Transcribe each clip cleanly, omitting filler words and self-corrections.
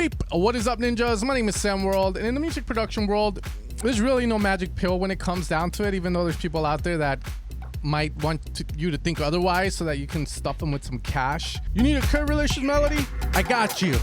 Hey, what is up, ninjas? My name is Sam World, and in the music production world, there's really no magic pill when it comes down to it, even though there's people out there that might want you to think otherwise so that you can stuff them with some cash. You need a Kurt Relicious melody? I got you.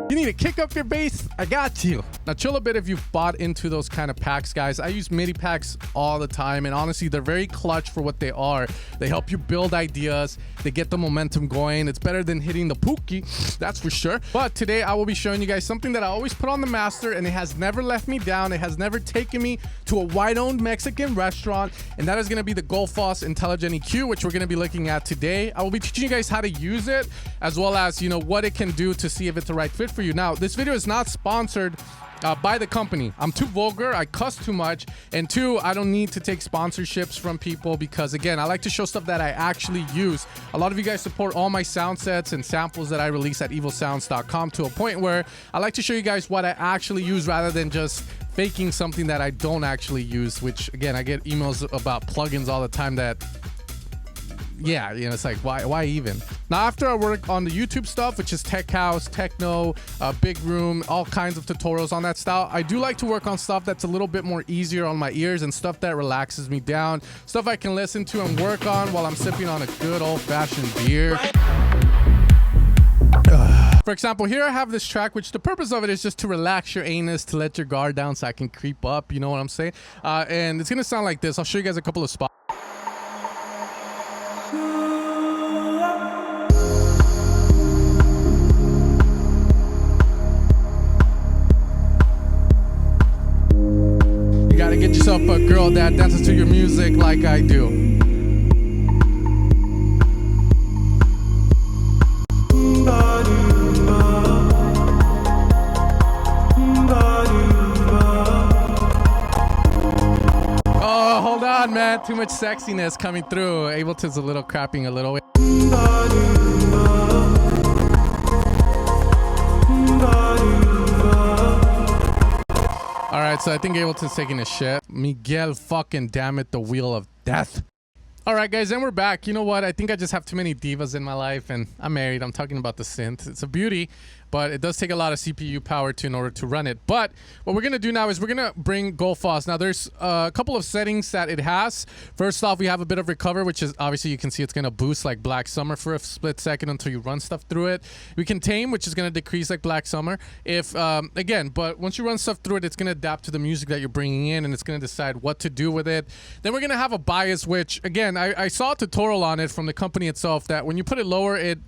You need to kick up your bass? I got you. Now chill a bit if you've bought into those kind of packs, guys. I use MIDI packs all the time, and honestly, they're very clutch for what they are. They help you build ideas. They get the momentum going. It's better than hitting the pookie, that's for sure. But today I will be showing you guys something that I always put on the master, and it has never left me down. It has never taken me to a white-owned Mexican restaurant, and that is going to be the Gulfoss Intelligent EQ, which we're going to be looking at today. I will be teaching you guys how to use it, as well as, you know, what it can do to see if it's the right fit for you. Now, this video is not sponsored by the company. I'm too vulgar, I cuss too much, and two, I don't need to take sponsorships from people because, again, I like to show stuff that I actually use. A lot of you guys support all my sound sets and samples that I release at evilsounds.com to a point where I like to show you guys what I actually use rather than just faking something that I don't actually use, which, again, I get emails about plugins all the time that, yeah, you know, it's like, why even? Now, after I work on the YouTube stuff, which is tech house, techno, big room, all kinds of tutorials on that style, I do like to work on stuff that's a little bit more easier on my ears and stuff that relaxes me down, stuff I can listen to and work on while I'm sipping on a good old-fashioned beer. For example, here I have this track, which the purpose of it is just to relax your anus, to let your guard down so I can creep up, you know what I'm saying? And it's gonna sound like this. I'll show you guys a couple of spots. Gotta get yourself a girl that dances to your music like I do. Oh, hold on, man. Too much sexiness coming through. Ableton's a little crapping a little. All right, so I think Ableton's taking a shit. Miguel, fucking damn it, the wheel of death. All right, guys, and we're back. You know what? I think I just have too many divas in my life, and I'm married. I'm talking about the synth. It's a beauty, but it does take a lot of CPU power in order to run it. But what we're going to do now is we're going to bring Gulfoss. Now, there's a couple of settings that it has. First off, we have a bit of recover, which is obviously you can see it's going to boost like Black Summer for a split second until you run stuff through it. We can tame, which is going to decrease like Black Summer. If again, but once you run stuff through it, it's going to adapt to the music that you're bringing in, and it's going to decide what to do with it. Then we're going to have a bias, which again, I saw a tutorial on it from the company itself that when you put it lower, it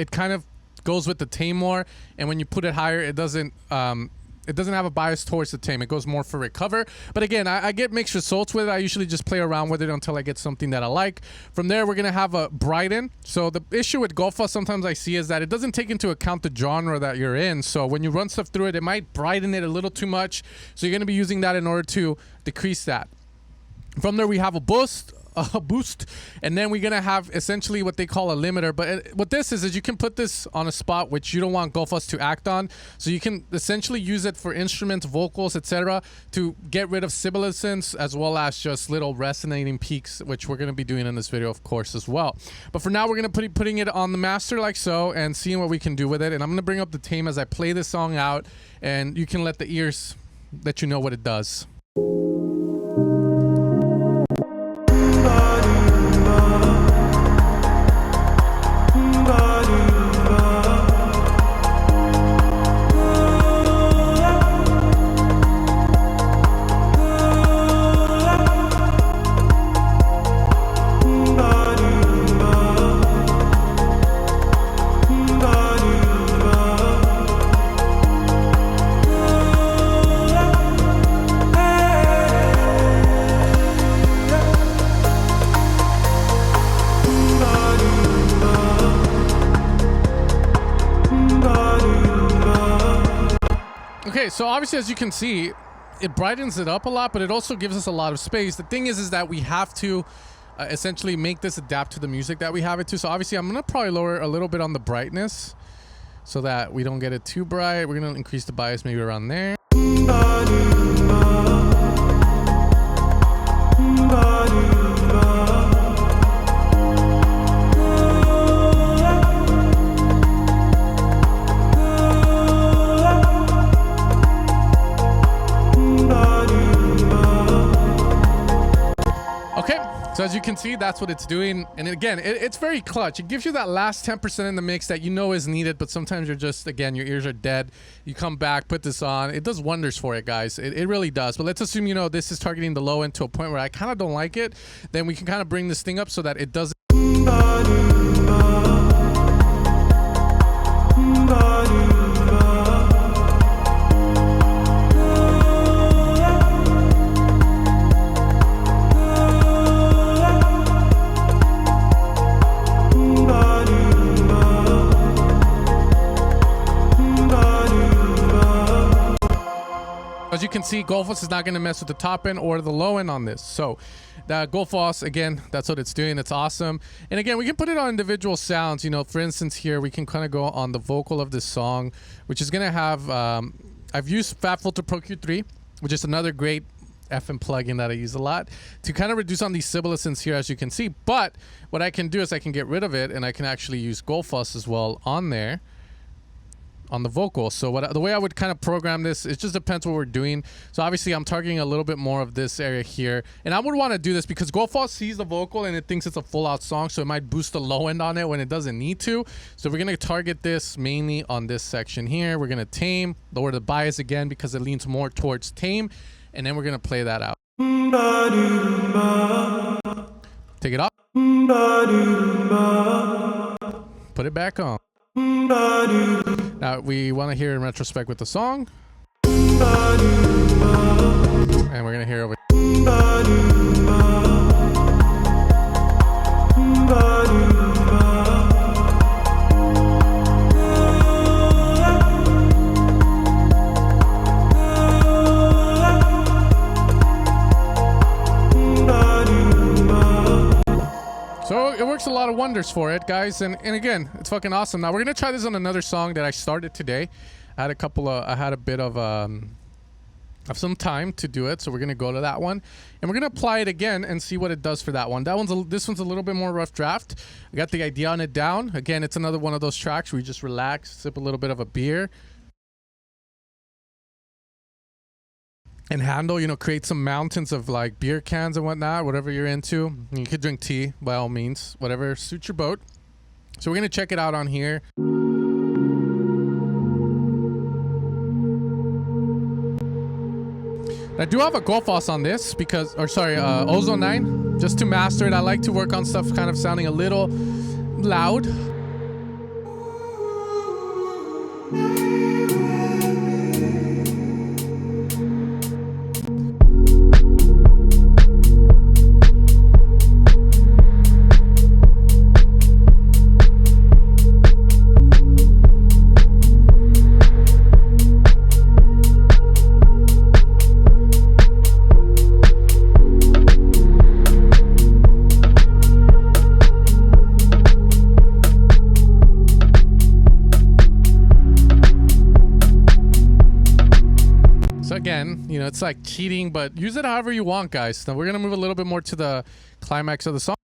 kind of goes with the tame more, and when you put it higher, it doesn't have a bias towards the tame. It goes more for recover. But again, I get mixed results with it. I usually just play around with it until I get something that I like. From there, we're gonna have a brighten. So the issue with Gulfoss sometimes I see is that it doesn't take into account the genre that you're in. So when you run stuff through it, it might brighten it a little too much. So you're gonna be using that in order to decrease that. From there, we have a boost, and then we're gonna have essentially what they call a limiter. But what this is you can put this on a spot which you don't want Gulfoss to act on, so you can essentially use it for instruments, vocals, etc., to get rid of sibilance as well as just little resonating peaks, which we're gonna be doing in this video, of course, as well. But for now, we're gonna putting it on the master like so and seeing what we can do with it. And I'm gonna bring up the tame as I play this song out, and you can let the ears let you know what it does. Okay, so obviously, as you can see, it brightens it up a lot, but it also gives us a lot of space. The thing is that we have to essentially make this adapt to the music that we have it to. So obviously, I'm gonna probably lower a little bit on the brightness so that we don't get it too bright. We're gonna increase the bias maybe around there. can see, that's what it's doing. And again, it's very clutch. It gives you that last 10% in the mix that you know is needed, but sometimes you're just, again, your ears are dead. You come back, put this on. It does wonders for it, guys. It really does. But let's assume, you know, this is targeting the low end to a point where I kind of don't like it. Then we can kind of bring this thing up so that it doesn't. As you can see, Gulfoss is not going to mess with the top end or the low end on this. So that Gulfoss, again, that's what it's doing. It's awesome. And again, we can put it on individual sounds. You know, for instance, here we can kind of go on the vocal of this song, which is going to have, I've used Fat Filter Pro Q3, which is another great FM plugin that I use a lot to kind of reduce on these sibilances here, as you can see. But what I can do is I can get rid of it, and I can actually use Gulfoss as well on there, on the vocal. So the way I would kind of program this, it just depends what we're doing. So obviously I'm targeting a little bit more of this area here, and I would want to do this because Gulfoss sees the vocal and it thinks it's a full out song, so it might boost the low end on it when it doesn't need to. So we're going to target this mainly on this section here. We're going to tame, lower the bias again because it leans more towards tame, and then we're going to play that out. Take it off. Put it back on. Now we want to hear in retrospect with the song, and we're gonna hear over. So it works a lot of wonders for it, guys, and again, it's fucking awesome. Now we're gonna try this on another song that I started today. I had a bit of some time to do it, so we're gonna go to that one, and we're gonna apply it again and see what it does for that one. This one's a little bit more rough draft. I got the idea on it down. Again, it's another one of those tracks where you just relax, sip a little bit of a beer, and handle, you know, create some mountains of like beer cans and whatnot, whatever you're into. You could drink tea by all means, whatever suits your boat. So we're gonna check it out on here. I do have a Gulfoss on this because, or sorry, Ozone 9, just to master it. I like to work on stuff kind of sounding a little loud. Again, you know, it's like cheating, but use it however you want, guys. Now we're gonna move a little bit more to the climax of the song.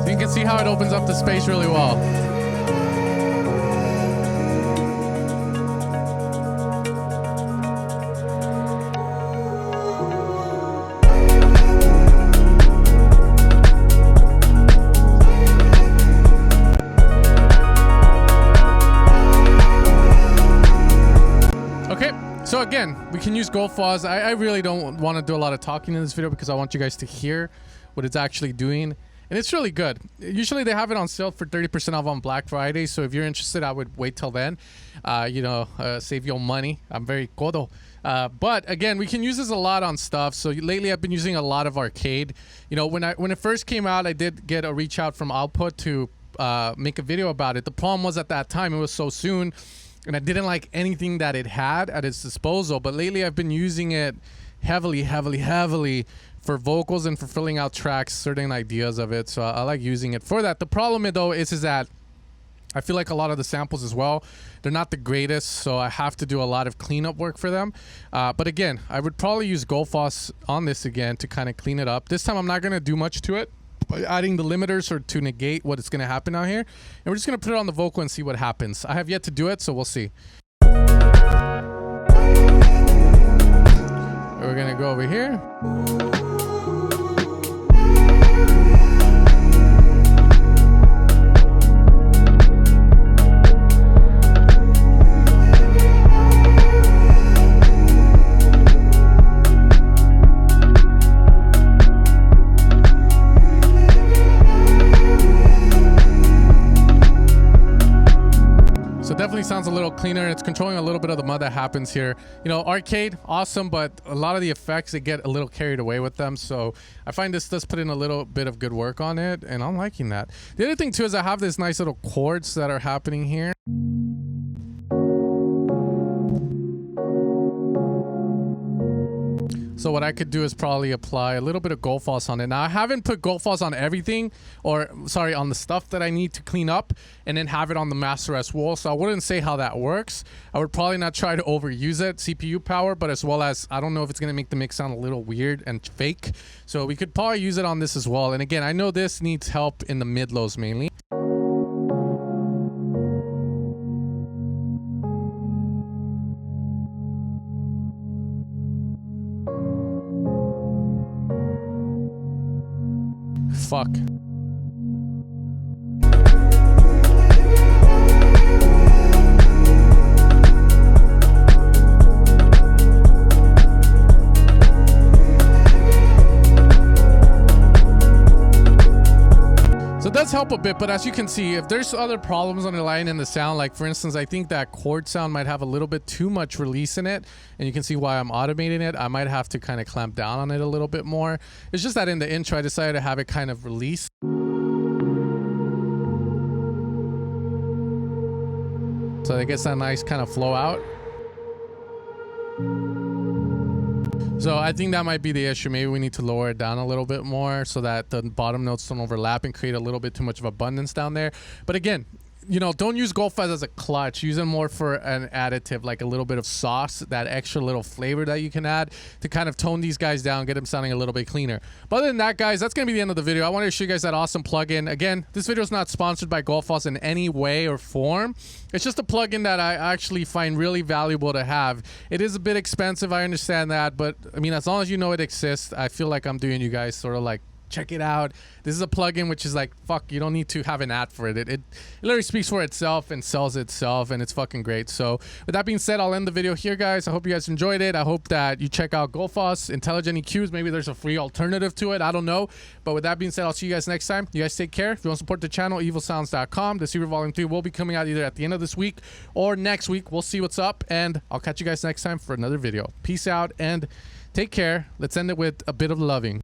You can see how it opens up the space really well. Okay, so again, we can use Gulfoss. I really don't want to do a lot of talking in this video because I want you guys to hear what it's actually doing. and it's really good. Usually they have it on sale for 30% off on Black Friday, so if you're interested, I would wait till then. Save your money. I'm very codo. But again, we can use this a lot on stuff. So lately I've been using a lot of arcade. You know, when it first came out, I did get a reach out from Output to make a video about it. The problem was at that time it was so soon, and I didn't like anything that it had at its disposal. But lately I've been using it heavily for vocals and for filling out tracks, certain ideas of it. So I like using it for that. The problem though is that I feel like a lot of the samples as well, they're not the greatest, so I have to do a lot of cleanup work for them. But again, I would probably use Gulfoss on this again to kind of clean it up. This time I'm not going to do much to it by adding the limiters or to negate what is going to happen out here. And we're just going to put it on the vocal and see what happens. I have yet to do it, so we'll see. We're going to go over here. Definitely sounds a little cleaner. It's controlling a little bit of the mud that happens here. You know, arcade, awesome, but a lot of the effects, they get a little carried away with them. So I find this does put in a little bit of good work on it, and I'm liking that. The other thing too is I have this nice little chords that are happening here. So what I could do is probably apply a little bit of Gulfoss on it. Now I haven't put Gulfoss on everything, or sorry, on the stuff that I need to clean up and then have it on the Master S wall. So I wouldn't say how that works. I would probably not try to overuse it, CPU power, but as well as I don't know if it's going to make the mix sound a little weird and fake. So we could probably use it on this as well. And again, I know this needs help in the mid-lows mainly. Fuck. So it does help a bit, but as you can see, if there's other problems underlying in the sound, like for instance, I think that chord sound might have a little bit too much release in it, and you can see why I'm automating it. I might have to kind of clamp down on it a little bit more. It's just that in the intro, I decided to have it kind of release. So it gets that nice kind of flow out. So I think that might be the issue. Maybe we need to lower it down a little bit more so that the bottom notes don't overlap and create a little bit too much of abundance down there. But again, you know, don't use Gulfoss as a clutch. Use it more for an additive, like a little bit of sauce, that extra little flavor that you can add to kind of tone these guys down, get them sounding a little bit cleaner. But other than that, guys, that's going to be the end of the video. I wanted to show you guys that awesome plugin. Again, this video is not sponsored by Gulfoss in any way or form. It's just a plugin that I actually find really valuable to have. It is a bit expensive, I understand that, but I mean, as long as you know it exists, I feel like I'm doing you guys sort of like, check it out. This is a plugin which is like, fuck, you don't need to have an ad for it. It literally speaks for itself and sells itself, and it's fucking great. So with that being said, I'll end the video here, guys. I hope you guys enjoyed it. I hope that you check out Gulfoss, Intelligent EQs. Maybe there's a free alternative to it. I don't know. But with that being said, I'll see you guys next time. You guys take care. If you want to support the channel, evilsounds.com. The Secret Volume 3 will be coming out either at the end of this week or next week. We'll see what's up, and I'll catch you guys next time for another video. Peace out and take care. Let's end it with a bit of loving.